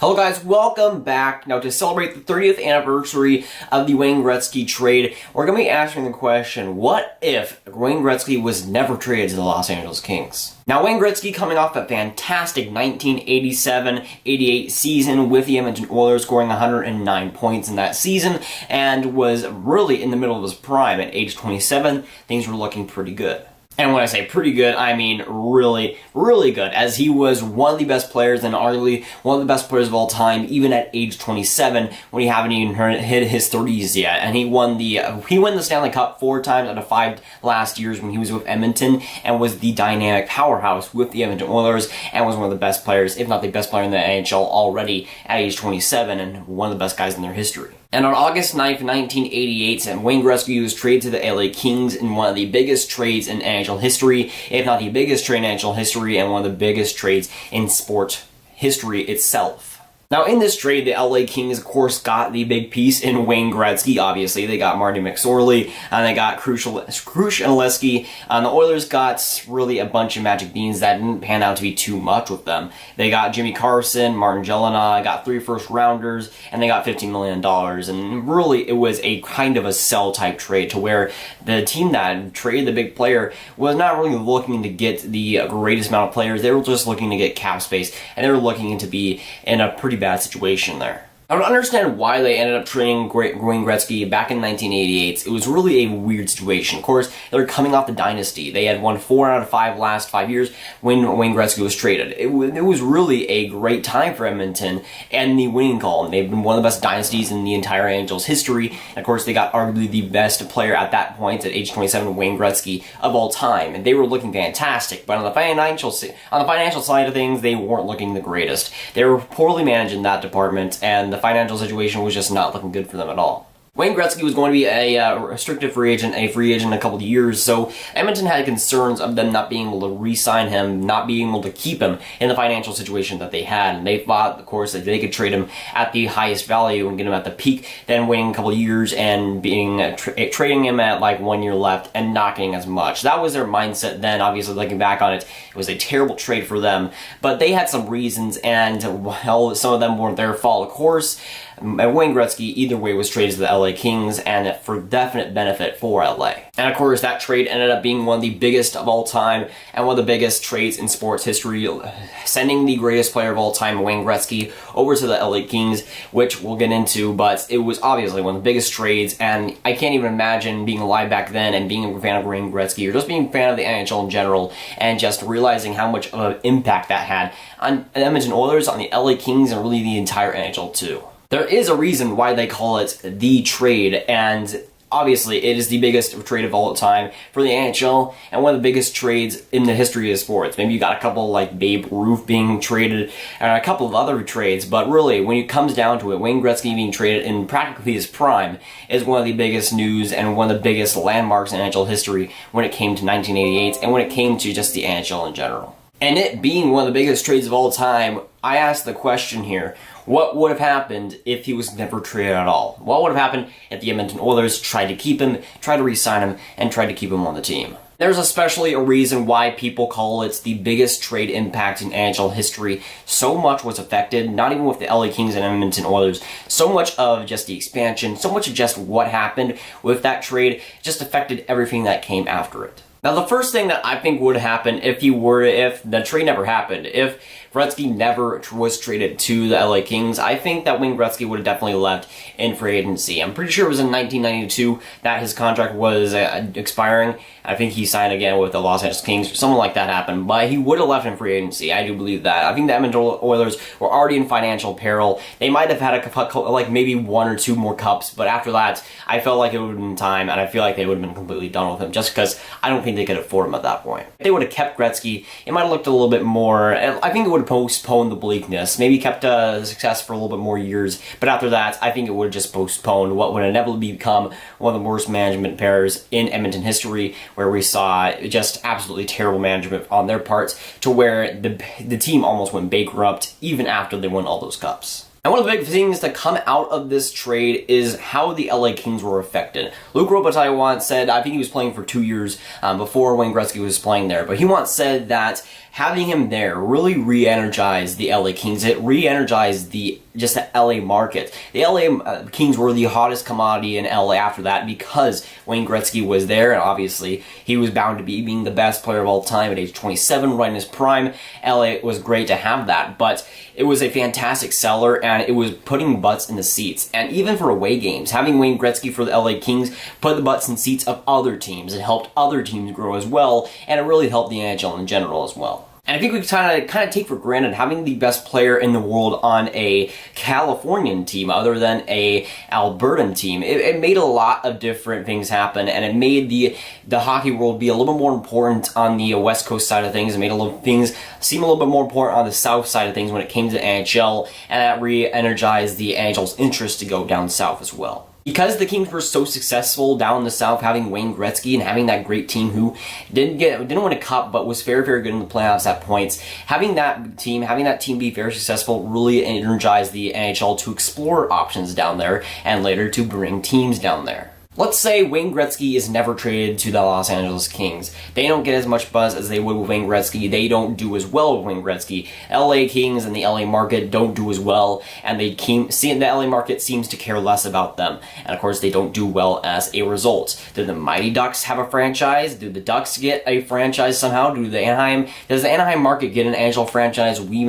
Hello guys, welcome back. Now to celebrate the 30th anniversary of the Wayne Gretzky trade, we're going to be answering the question, what if Wayne Gretzky was never traded to the Los Angeles Kings? Now Wayne Gretzky coming off a fantastic 1987-88 season with the Edmonton Oilers, scoring 109 points in that season, and was really in the middle of his prime at age 27. Things were looking pretty good. And when I say pretty good, I mean really, really good, as he was one of the best players and arguably one of the best players of all time, even at age 27, when he haven't even hit his 30s yet. And he won the Stanley Cup 4 times out of 5 last years when he was with Edmonton, and was the dynamic powerhouse with the Edmonton Oilers, and was one of the best players, if not the best player in the NHL already at age 27, and one of the best guys in their history. And on August 9th, 1988, Wayne Gretzky was traded to the LA Kings in one of the biggest trades in NHL history, if not the biggest trade in NHL history, and one of the biggest trades in sport history itself. Now, in this trade, the LA Kings, of course, got the big piece in Wayne Gretzky. Obviously, they got Marty McSorley, and they got Krush Alesky. The Oilers got really a bunch of magic beans that didn't pan out to be too much with them. They got Jimmy Carson, Martin Gelinas, got 3 first-rounders, and they got $15 million. And really, it was a kind of a sell-type trade, to where the team that traded the big player was not really looking to get the greatest amount of players. They were just looking to get cap space, and they were looking to be in a pretty bad situation there. I don't understand why they ended up trading Wayne Gretzky back in 1988. It was really a weird situation. Of course, they were coming off the dynasty. They had won 4 out of 5 last 5 years when Wayne Gretzky was traded. It was really a great time for Edmonton and the winning column. They've been one of the best dynasties in the entire NHL's history. And of course, they got arguably the best player at that point, at age 27, Wayne Gretzky, of all time. And they were looking fantastic. But on the financial side of things, they weren't looking the greatest. They were poorly managed in that department, and the financial situation was just not looking good for them at all. Wayne Gretzky was going to be a restricted free agent, in a couple of years, so Edmonton had concerns of them not being able to re-sign him, not being able to keep him in the financial situation that they had, and they thought, of course, that they could trade him at the highest value and get him at the peak, then waiting a couple of years and trading him at like 1 year left and not getting as much. That was their mindset then. Obviously, looking back on it, it was a terrible trade for them, but they had some reasons, and well, some of them weren't their fault, of course. Wayne Gretzky, either way, was traded to the LA Kings, and for definite benefit for LA. And of course, that trade ended up being one of the biggest of all time, and one of the biggest trades in sports history, sending the greatest player of all time, Wayne Gretzky, over to the LA Kings, which we'll get into, but it was obviously one of the biggest trades, and I can't even imagine being alive back then and being a fan of Wayne Gretzky, or just being a fan of the NHL in general, and just realizing how much of an impact that had on the Edmonton Oilers, on the LA Kings, and really the entire NHL too. There is a reason why they call it the trade, and obviously it is the biggest trade of all time for the NHL, and one of the biggest trades in the history of sports. Maybe you got a couple like Babe Ruth being traded, and a couple of other trades, but really, when it comes down to it, Wayne Gretzky being traded in practically his prime is one of the biggest news and one of the biggest landmarks in NHL history when it came to 1988, and when it came to just the NHL in general. And it being one of the biggest trades of all time, I asked the question here, what would have happened if he was never traded at all? What would have happened if the Edmonton Oilers tried to keep him, tried to re-sign him, and tried to keep him on the team? There's especially a reason why people call it the biggest trade impact in NHL history. So much was affected, not even with the LA Kings and Edmonton Oilers. So much of just the expansion, so much of just what happened with that trade just affected everything that came after it. Now, the first thing that I think would happen if the trade never happened, if Gretzky never was traded to the LA Kings, I think that Wayne Gretzky would have definitely left in free agency. I'm pretty sure it was in 1992 that his contract was expiring. I think he signed again with the Los Angeles Kings. Something like that happened, but he would have left in free agency. I do believe that. I think the Edmonton Oilers were already in financial peril. They might have had like maybe 1 or 2 more cups, but after that, I felt like it would have been time, and I feel like they would have been completely done with him, just because I don't think they could afford him at that point. If they would have kept Gretzky, it might have looked a little bit more, I think it would have postponed the bleakness, maybe kept success for a little bit more years, but after that, I think it would have just postponed what would inevitably become one of the worst management pairs in Edmonton history, where we saw just absolutely terrible management on their parts, to where the team almost went bankrupt even after they won all those cups. And one of the big things to come out of this trade is how the LA Kings were affected. Luc Robitaille once said, I think he was playing for 2 years before Wayne Gretzky was playing there, but he once said that having him there really re-energized the LA Kings. It re-energized the LA market. The LA Kings were the hottest commodity in LA after that because Wayne Gretzky was there, and obviously he was bound to be being the best player of all time at age 27, right in his prime. LA was great to have that, but it was a fantastic seller, and it was putting butts in the seats. And even for away games, having Wayne Gretzky for the LA Kings put the butts in seats of other teams. It helped other teams grow as well, and it really helped the NHL in general as well. And I think we kind of take for granted having the best player in the world on a Californian team other than a Albertan team. It made a lot of different things happen, and it made the hockey world be a little bit more important on the West Coast side of things. It made things seem a little bit more important on the South side of things when it came to the NHL, and that re-energized the NHL's interest to go down south as well. Because the Kings were so successful down in the South, having Wayne Gretzky and having that great team who didn't win a cup but was very, very good in the playoffs at points, having that team be very successful really energized the NHL to explore options down there and later to bring teams down there. Let's say Wayne Gretzky is never traded to the Los Angeles Kings. They don't get as much buzz as they would with Wayne Gretzky. They don't do as well with Wayne Gretzky. LA Kings and the LA market don't do as well, and the LA market seems to care less about them. And of course, they don't do well as a result. Did the Mighty Ducks have a franchise? Did the Ducks get a franchise somehow? Does the Anaheim market get an NHL franchise? We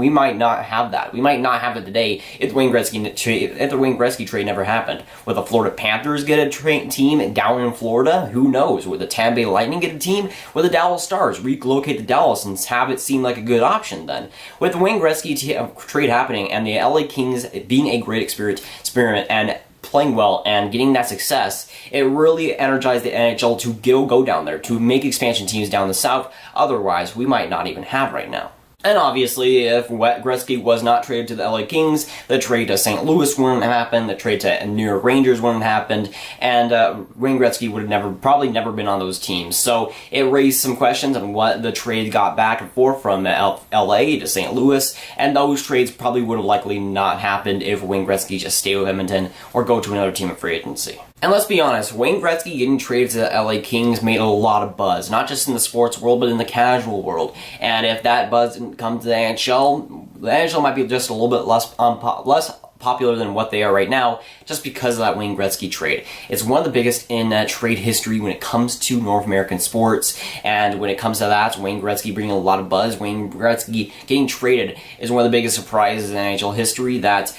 might not have that. We might not have it today if the Wayne Gretzky trade never happened. Would the Florida Panthers get a team down in Florida? Who knows? Would the Tampa Bay Lightning get a team? Would the Dallas Stars relocate to Dallas and have it seem like a good option then? With the Wayne Gretzky trade happening and the LA Kings being a great experiment and playing well and getting that success, it really energized the NHL to go down there, to make expansion teams down the South. Otherwise, we might not even have right now. And obviously, if Gretzky was not traded to the LA Kings, the trade to St. Louis wouldn't have happened, the trade to New York Rangers wouldn't have happened, and Wayne Gretzky would have probably never been on those teams. So it raised some questions on what the trade got back and forth from LA to St. Louis, and those trades probably would have likely not happened if Wayne Gretzky just stayed with Edmonton or go to another team in free agency. And let's be honest, Wayne Gretzky getting traded to the LA Kings made a lot of buzz, not just in the sports world, but in the casual world. And if that buzz didn't come to the NHL might be just a little bit less popular than what they are right now, just because of that Wayne Gretzky trade. It's one of the biggest in trade history when it comes to North American sports, and when it comes to that, Wayne Gretzky bringing a lot of buzz. Wayne Gretzky getting traded is one of the biggest surprises in NHL history that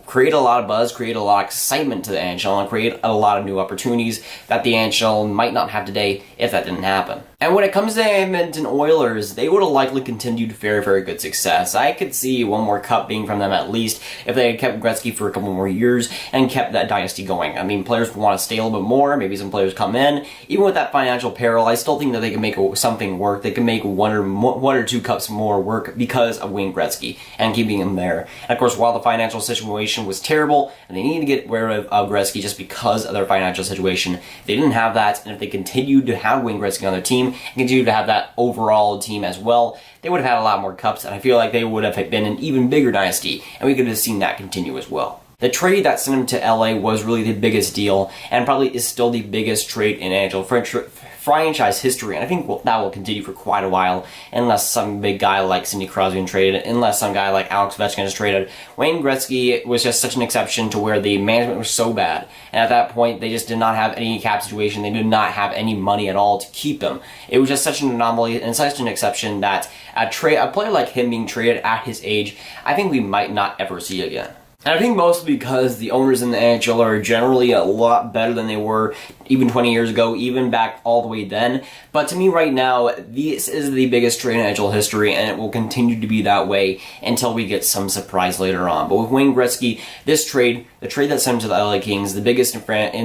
created a lot of buzz, created a lot of excitement to the NHL, and created a lot of new opportunities that the NHL might not have today if that didn't happen. And when it comes to Edmonton Oilers, they would have likely continued very, very good success. I could see one more cup being from them at least if they had kept Gretzky for a couple more years and kept that dynasty going. I mean, players want to stay a little bit more. Maybe some players come in. Even with that financial peril, I still think that they can make something work. They can make one or two cups more work because of Wayne Gretzky and keeping him there. And of course, while the financial situation was terrible and they needed to get rid of Gretzky just because of their financial situation, they didn't have that. And if they continued to have Wayne Gretzky on their team and continue to have that overall team as well, they would have had a lot more cups, and I feel like they would have been an even bigger dynasty, and we could have seen that continue as well. The trade that sent him to LA was really the biggest deal, and probably is still the biggest trade in NHL franchise history, and I think that will continue for quite a while, unless some big guy like Sidney Crosby is traded, unless some guy like Alex Ovechkin is traded. Wayne Gretzky was just such an exception to where the management was so bad, and at that point, they just did not have any cap situation, they did not have any money at all to keep him. It was just such an anomaly and such an exception that a player like him being traded at his age, I think we might not ever see again. And I think mostly because the owners in the NHL are generally a lot better than they were even 20 years ago, even back all the way then. But to me right now, this is the biggest trade in NHL history, and it will continue to be that way until we get some surprise later on. But with Wayne Gretzky, this trade, the trade that sent him to the LA Kings, the biggest in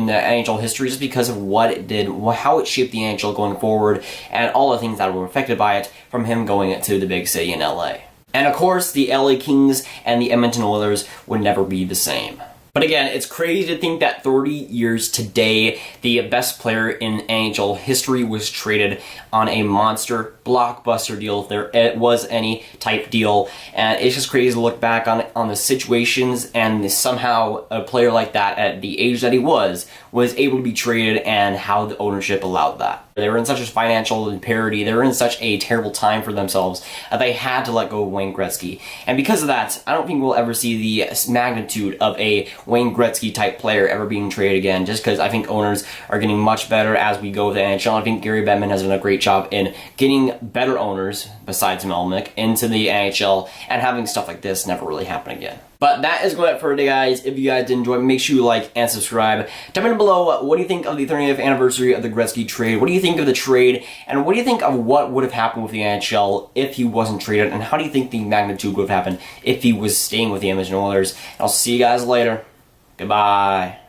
the NHL history just because of what it did, how it shaped the NHL going forward, and all the things that were affected by it from him going to the big city in LA. And of course, the LA Kings and the Edmonton Oilers would never be the same. But again, it's crazy to think that 30 years today, the best player in NHL history was traded on a monster blockbuster deal, if there was any type deal. And it's just crazy to look back on the situations, and somehow a player like that at the age that he was able to be traded, and how the ownership allowed that. They were in such a financial imparity, they were in such a terrible time for themselves that they had to let go of Wayne Gretzky. And because of that, I don't think we'll ever see the magnitude of a Wayne Gretzky type player ever being traded again, just because I think owners are getting much better as we go with the NHL. I think Gary Bettman has done a great job in getting better owners, besides Melnick, into the NHL, and having stuff like this never really happen again. But that is going to for today, guys. If you guys did enjoy, make sure you like and subscribe. Comment below, what do you think of the 30th anniversary of the Gretzky trade? What do you think of the trade? And what do you think of what would have happened with the NHL if he wasn't traded? And how do you think the magnitude would have happened if he was staying with the Edmonton Oilers? I'll see you guys later. Goodbye.